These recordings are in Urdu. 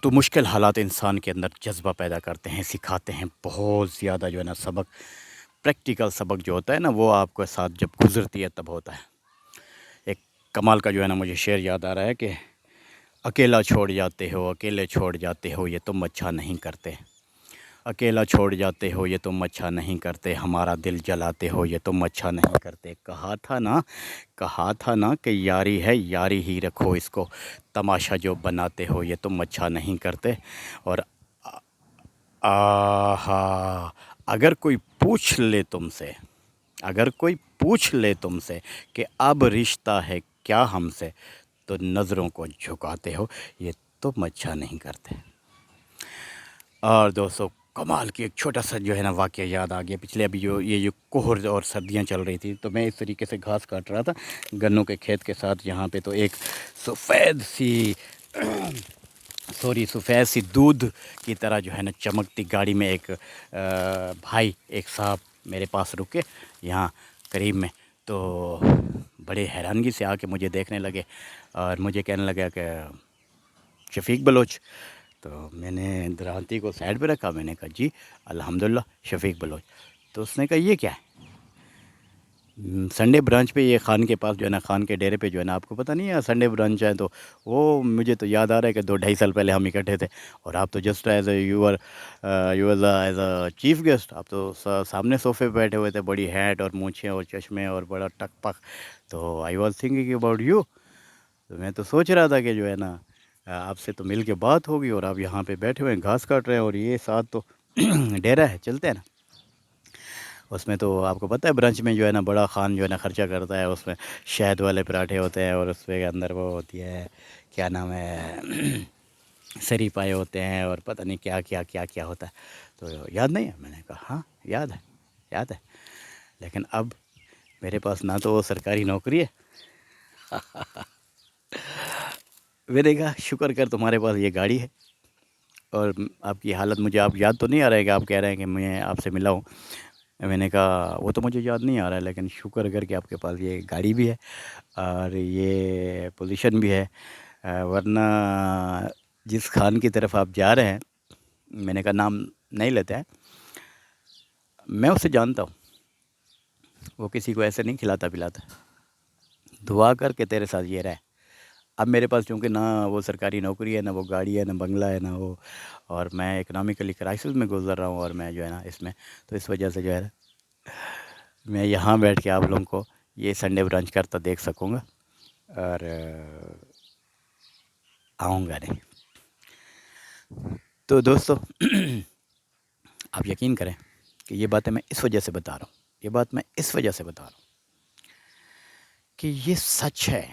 تو مشکل حالات انسان کے اندر جذبہ پیدا کرتے ہیں، سکھاتے ہیں بہت زیادہ جو ہے نا سبق، پریکٹیکل سبق جو ہوتا ہے نا وہ آپ کے ساتھ جب گزرتی ہے تب ہوتا ہے۔ ایک کمال کا جو ہے نا مجھے شعر یاد آ رہا ہے کہ اکیلا چھوڑ جاتے ہو، اکیلے چھوڑ جاتے ہو، یہ تم اچھا نہیں کرتے۔ اکیلا چھوڑ جاتے ہو یہ تم اچھا نہیں کرتے، ہمارا دل جلاتے ہو یہ تم اچھا نہیں کرتے۔ کہا تھا نا کہ یاری ہے یاری ہی رکھو اس کو، تماشا جو بناتے ہو یہ تم اچھا نہیں کرتے۔ اور آہا، اگر کوئی پوچھ لے تم سے، اگر کوئی پوچھ لے تم سے کہ اب رشتہ ہے کیا ہم سے، تو نظروں کو جھکاتے ہو یہ تم اچھا نہیں کرتے۔ اور دوستو کمال کی ایک چھوٹا سا جو ہے نا واقعہ یاد آ گیا۔ پچھلے ابھی یہ جو کوہر اور سردیاں چل رہی تھی تو میں اس طریقے سے گھاس کاٹ رہا تھا گنوں کے کھیت کے ساتھ یہاں پہ، تو ایک سفید سی دودھ کی طرح جو ہے نا چمکتی گاڑی میں ایک بھائی، ایک صاحب میرے پاس رکے یہاں قریب میں، تو بڑے حیرانگی سے آ کے مجھے دیکھنے لگے اور مجھے کہنے لگا کہ شفیق بلوچ۔ تو میں نے درانتی کو سائڈ پہ رکھا، میں نے کہا جی الحمدللہ شفیق بلوچ۔ تو اس نے کہا یہ کیا ہے؟ سنڈے برانچ پہ، یہ خان کے پاس جو ہے نا، خان کے ڈیرے پہ جو ہے نا، آپ کو پتہ نہیں ہے سنڈے برانچ ہے، تو وہ مجھے تو یاد آ رہا ہے کہ 2-2.5 سال پہلے ہم اکٹھے تھے، اور آپ تو just as a as a chief guest آپ تو سامنے صوفے پہ بیٹھے ہوئے تھے، بڑی ہیٹ اور مونچھیں اور چشمے اور بڑا ٹک پک۔ تو I was thinking about you, تو میں تو سوچ رہا تھا کہ جو ہے نا آپ سے تو مل کے بات ہوگی، اور آپ یہاں پہ بیٹھے ہوئے ہیں گھاس کاٹ رہے ہیں، اور یہ ساتھ تو ڈیرا ہے، چلتے ہیں نا۔ اس میں تو آپ کو پتہ ہے برنچ میں جو ہے نا بڑا خان جو ہے نا خرچہ کرتا ہے، اس میں شہد والے پراٹھے ہوتے ہیں، اور اس کے اندر وہ ہوتی ہے کیا نام ہے سری پائے ہوتے ہیں، اور پتہ نہیں کیا کیا کیا کیا ہوتا ہے۔ تو یاد نہیں ہے؟ میں نے کہا ہاں یاد ہے، لیکن اب میرے پاس نہ تو وہ سرکاری نوکری ہے۔ میں نے کہا شکر کر تمہارے پاس یہ گاڑی ہے، اور آپ کی حالت مجھے آپ یاد تو نہیں آ رہا ہے کہ آپ کہہ رہے ہیں کہ میں آپ سے ملا ہوں۔ میں نے کہا وہ تو مجھے یاد نہیں آ رہا ہے، لیکن شکر کر کہ آپ کے پاس یہ گاڑی بھی ہے اور یہ پوزیشن بھی ہے، ورنہ جس خان کی طرف آپ جا رہے ہیں، میں نے کہا نام نہیں لیتے ہیں، میں اسے جانتا ہوں، وہ کسی کو ایسے نہیں کھلاتا پلاتا۔ دعا کر کے تیرے ساتھ یہ رہے۔ اب میرے پاس چونکہ نہ وہ سرکاری نوکری ہے، نہ وہ گاڑی ہے، نہ بنگلہ ہے، نہ وہ، اور میں اکنامیکلی کرائسس میں گزر رہا ہوں، اور میں جو ہے نا اس میں، تو اس وجہ سے جو ہے نا میں یہاں بیٹھ کے آپ لوگوں کو یہ سنڈے برانچ کرتا دیکھ سکوں گا، اور آؤں گا نہیں۔ تو دوستو آپ یقین کریں کہ یہ باتیں میں اس وجہ سے بتا رہا ہوں، یہ بات میں اس وجہ سے بتا رہا ہوں کہ یہ سچ ہے،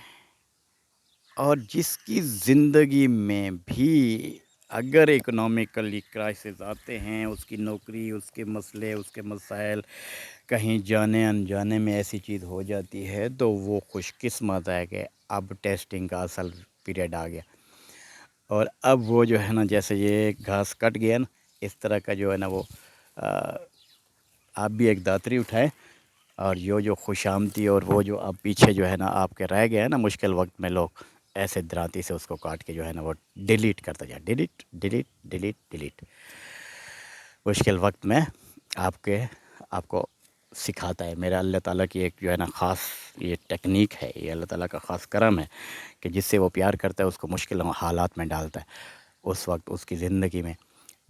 اور جس کی زندگی میں بھی اگر اکنامیکلی کرائسس آتے ہیں، اس کی نوکری، اس کے مسئلے، اس کے مسائل، کہیں جانے انجانے میں ایسی چیز ہو جاتی ہے، تو وہ خوش قسمت ہے کہ اب ٹیسٹنگ کا اصل پیریڈ آ گیا، اور اب وہ جو ہے نا جیسے یہ گھاس کٹ گیا نا، اس طرح کا جو ہے نا وہ آپ بھی ایک داتری اٹھائیں، اور جو خوش آمدی اور وہ جو اب پیچھے جو ہے نا آپ کے رہ گئے ہیں نا مشکل وقت میں، لوگ ایسے درانتی سے اس کو کاٹ کے جو ہے نا وہ ڈیلیٹ کرتا جائے، ڈیلیٹ ڈیلیٹ ڈیلیٹ ڈیلیٹ۔ مشکل وقت میں آپ کو سکھاتا ہے، میرا اللہ تعالیٰ کی ایک جو ہے نا خاص یہ ٹیکنیک ہے، یہ اللہ تعالیٰ کا خاص کرم ہے کہ جس سے وہ پیار کرتا ہے اس کو مشکل حالات میں ڈالتا ہے۔ اس وقت اس کی زندگی میں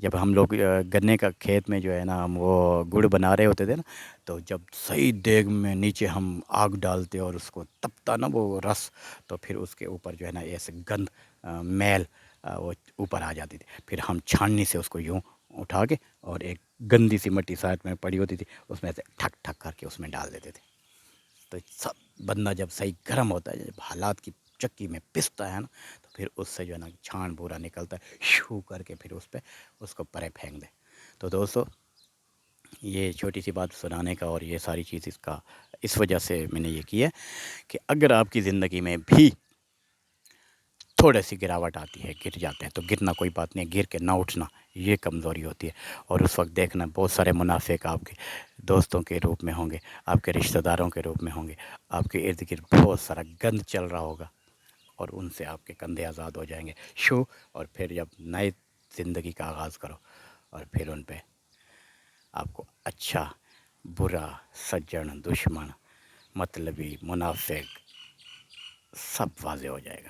جب ہم لوگ گنے کا کھیت میں جو ہے نا ہم وہ گڑ بنا رہے ہوتے تھے نا، تو جب صحیح دیگ میں نیچے ہم آگ ڈالتے اور اس کو تپتا نا وہ رس، تو پھر اس کے اوپر جو ہے نا ایسے گند میل وہ اوپر آ جاتی تھی، پھر ہم چھاننی سے اس کو یوں اٹھا کے، اور ایک گندی سی مٹی سائڈ میں پڑی ہوتی تھی اس میں سے ٹھک ٹھک کر کے اس میں ڈال دیتے تھے۔ تو سب بندہ جب صحیح گرم ہوتا ہے، جب حالات کی چکی میں پستا ہے نا، تو پھر اس سے جو ہے نا چھان بورا نکلتا ہے، شو کر کے پھر اس پہ اس کو پرے پھینک دے۔ تو دوستو یہ چھوٹی سی بات سنانے کا اور یہ ساری چیز اس وجہ سے میں نے یہ کی ہے کہ اگر آپ کی زندگی میں بھی تھوڑی سی گراوٹ آتی ہے، گر جاتے ہیں، تو گرنا کوئی بات نہیں، گر کے نہ اٹھنا یہ کمزوری ہوتی ہے، اور اس وقت دیکھنا بہت سارے منافق آپ کے دوستوں کے روپ میں ہوں گے، آپ کے رشتہ داروں کے روپ میں ہوں گے، آپ کے ارد گرد بہت سارا گند چل رہا ہوگا، اور ان سے آپ کے کندھے آزاد ہو جائیں گے شو. اور پھر جب نئے زندگی کا آغاز کرو اور پھر ان پہ آپ کو اچھا برا سجن دشمن مطلبی منافق سب واضح ہو جائے گا.